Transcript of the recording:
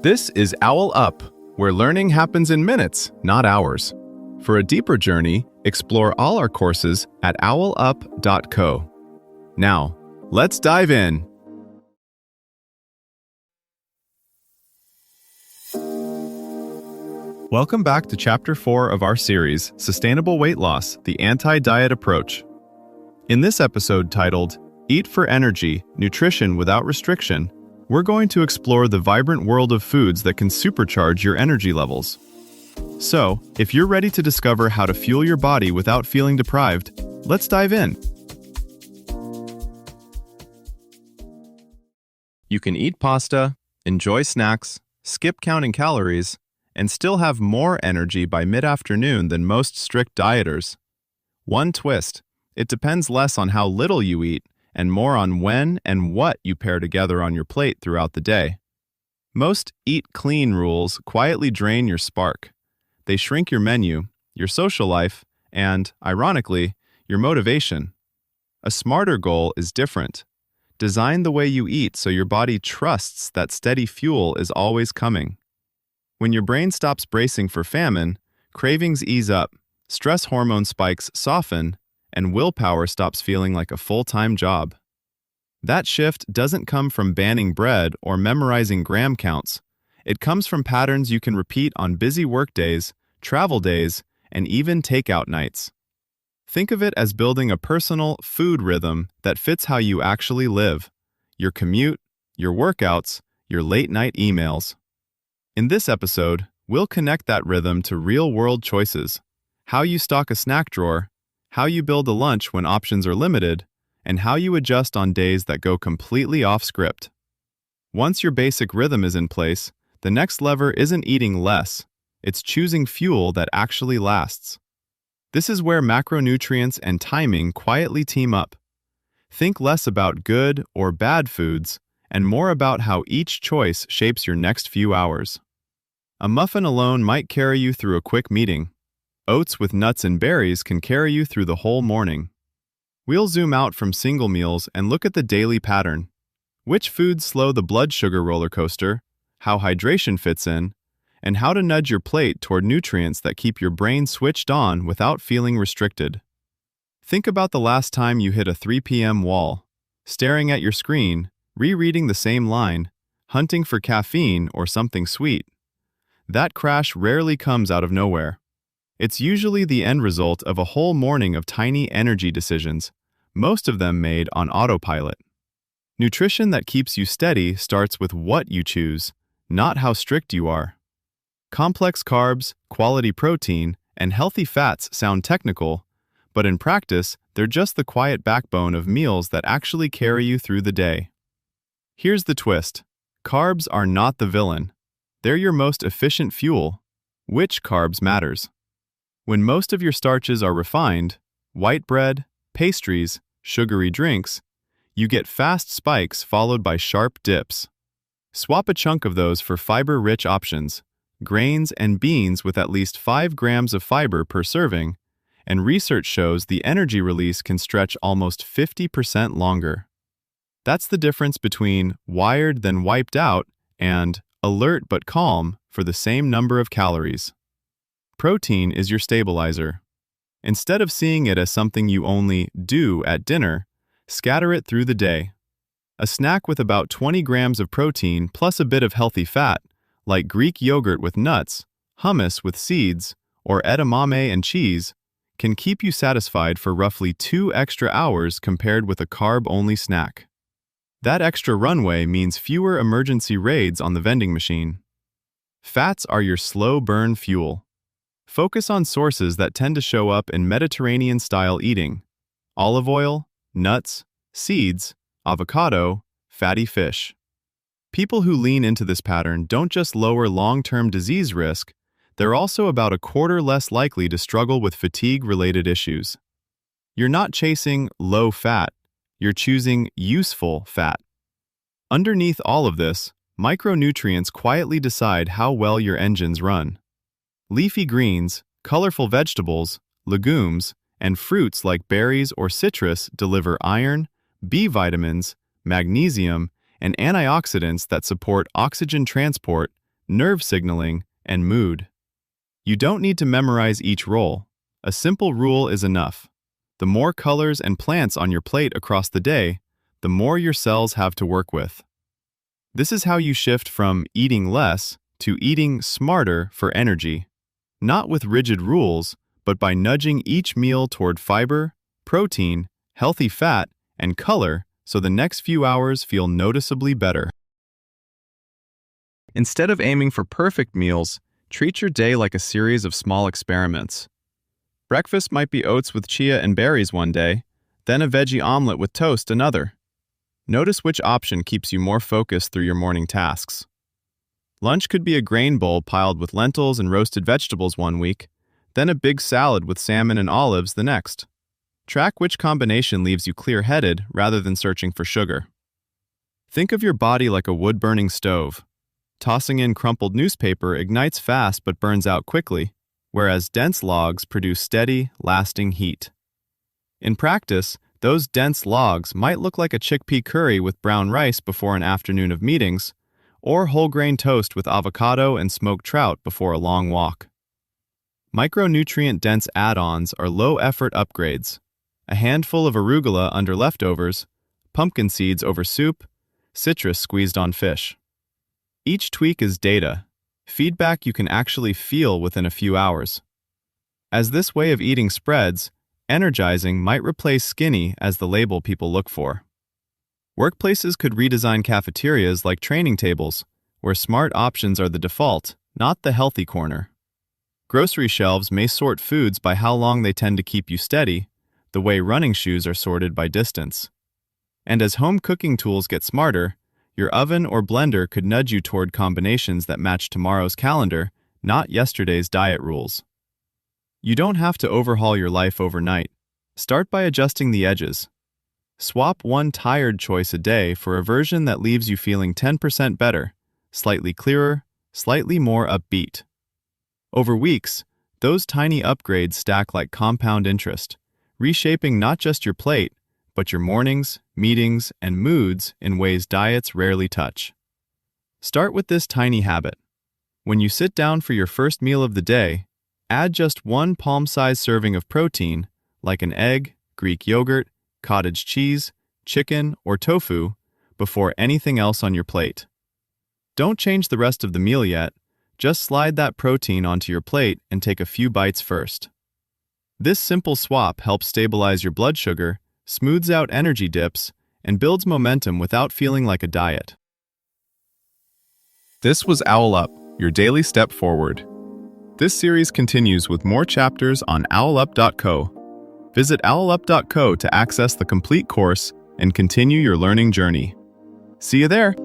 This is OwlUp, where learning happens in minutes, not hours. For a deeper journey, explore all our courses at owlup.co. Now, let's dive in. Welcome back to Chapter 4 of our series, Sustainable Weight Loss, the Anti-Diet Approach. In this episode titled, Eat for Energy, Nutrition Without Restriction, we're going to explore the vibrant world of foods that can supercharge your energy levels. So, if you're ready to discover how to fuel your body without feeling deprived, let's dive in. You can eat pasta, enjoy snacks, skip counting calories, and still have more energy by mid-afternoon than most strict dieters. One twist: it depends less on how little you eat and more on when and what you pair together on your plate throughout the day. Most eat clean rules quietly drain your spark. They shrink your menu, your social life, and, ironically, your motivation. A smarter goal is different. Design the way you eat so your body trusts that steady fuel is always coming. When your brain stops bracing for famine, cravings ease up, stress hormone spikes soften, and willpower stops feeling like a full-time job. That shift doesn't come from banning bread or memorizing gram counts. It comes from patterns you can repeat on busy work days, travel days, and even takeout nights. Think of it as building a personal food rhythm that fits how you actually live: your commute, your workouts, your late-night emails. In this episode, we'll connect that rhythm to real-world choices: how you stock a snack drawer, how you build a lunch when options are limited, and how you adjust on days that go completely off script. Once your basic rhythm is in place, the next lever isn't eating less, it's choosing fuel that actually lasts. This is where macronutrients and timing quietly team up. Think less about good or bad foods, and more about how each choice shapes your next few hours. A muffin alone might carry you through a quick meeting. Oats with nuts and berries can carry you through the whole morning. We'll zoom out from single meals and look at the daily pattern. Which foods slow the blood sugar roller coaster, how hydration fits in, and how to nudge your plate toward nutrients that keep your brain switched on without feeling restricted. Think about the last time you hit a 3 p.m. wall, staring at your screen, rereading the same line, hunting for caffeine or something sweet. That crash rarely comes out of nowhere. It's usually the end result of a whole morning of tiny energy decisions, most of them made on autopilot. Nutrition that keeps you steady starts with what you choose, not how strict you are. Complex carbs, quality protein, and healthy fats sound technical, but in practice, they're just the quiet backbone of meals that actually carry you through the day. Here's the twist: carbs are not the villain. They're your most efficient fuel. Which carbs matters? When most of your starches are refined, white bread, pastries, sugary drinks, you get fast spikes followed by sharp dips. Swap a chunk of those for fiber-rich options, grains and beans with at least 5 grams of fiber per serving, and research shows the energy release can stretch almost 50% longer. That's the difference between wired then wiped out and alert but calm for the same number of calories. Protein is your stabilizer. Instead of seeing it as something you only do at dinner, scatter it through the day. A snack with about 20 grams of protein plus a bit of healthy fat, like Greek yogurt with nuts, hummus with seeds, or edamame and cheese, can keep you satisfied for roughly 2 extra hours compared with a carb-only snack. That extra runway means fewer emergency raids on the vending machine. Fats are your slow-burn fuel. Focus on sources that tend to show up in Mediterranean-style eating: olive oil, nuts, seeds, avocado, fatty fish. People who lean into this pattern don't just lower long-term disease risk, they're also about a quarter less likely to struggle with fatigue-related issues. You're not chasing low fat, you're choosing useful fat. Underneath all of this, micronutrients quietly decide how well your engines run. Leafy greens, colorful vegetables, legumes, and fruits like berries or citrus deliver iron, B vitamins, magnesium, and antioxidants that support oxygen transport, nerve signaling, and mood. You don't need to memorize each role. A simple rule is enough. The more colors and plants on your plate across the day, the more your cells have to work with. This is how you shift from eating less to eating smarter for energy, not with rigid rules, but by nudging each meal toward fiber, protein, healthy fat, and color so the next few hours feel noticeably better. Instead of aiming for perfect meals, treat your day like a series of small experiments. Breakfast might be oats with chia and berries one day, then a veggie omelet with toast another. Notice which option keeps you more focused through your morning tasks. Lunch could be a grain bowl piled with lentils and roasted vegetables one week, then a big salad with salmon and olives the next. Track which combination leaves you clear-headed rather than searching for sugar. Think of your body like a wood-burning stove. Tossing in crumpled newspaper ignites fast but burns out quickly, whereas dense logs produce steady, lasting heat. In practice, those dense logs might look like a chickpea curry with brown rice before an afternoon of meetings, or whole grain toast with avocado and smoked trout before a long walk. Micronutrient-dense add-ons are low-effort upgrades. A handful of arugula under leftovers, pumpkin seeds over soup, citrus squeezed on fish. Each tweak is data, feedback you can actually feel within a few hours. As this way of eating spreads, energizing might replace skinny as the label people look for. Workplaces could redesign cafeterias like training tables, where smart options are the default, not the healthy corner. Grocery shelves may sort foods by how long they tend to keep you steady, the way running shoes are sorted by distance. And as home cooking tools get smarter, your oven or blender could nudge you toward combinations that match tomorrow's calendar, not yesterday's diet rules. You don't have to overhaul your life overnight. Start by adjusting the edges. Swap one tired choice a day for a version that leaves you feeling 10% better, slightly clearer, slightly more upbeat. Over weeks, those tiny upgrades stack like compound interest, reshaping not just your plate, but your mornings, meetings, and moods in ways diets rarely touch. Start with this tiny habit. When you sit down for your first meal of the day, add just one palm-sized serving of protein, like an egg, Greek yogurt, cottage cheese, chicken, or tofu, before anything else on your plate. Don't change the rest of the meal yet, just slide that protein onto your plate and take a few bites first. This simple swap helps stabilize your blood sugar, smooths out energy dips, and builds momentum without feeling like a diet. This was OwlUp, your daily step forward. This series continues with more chapters on OwlUp.co. Visit OwlUp.co to access the complete course and continue your learning journey. See you there!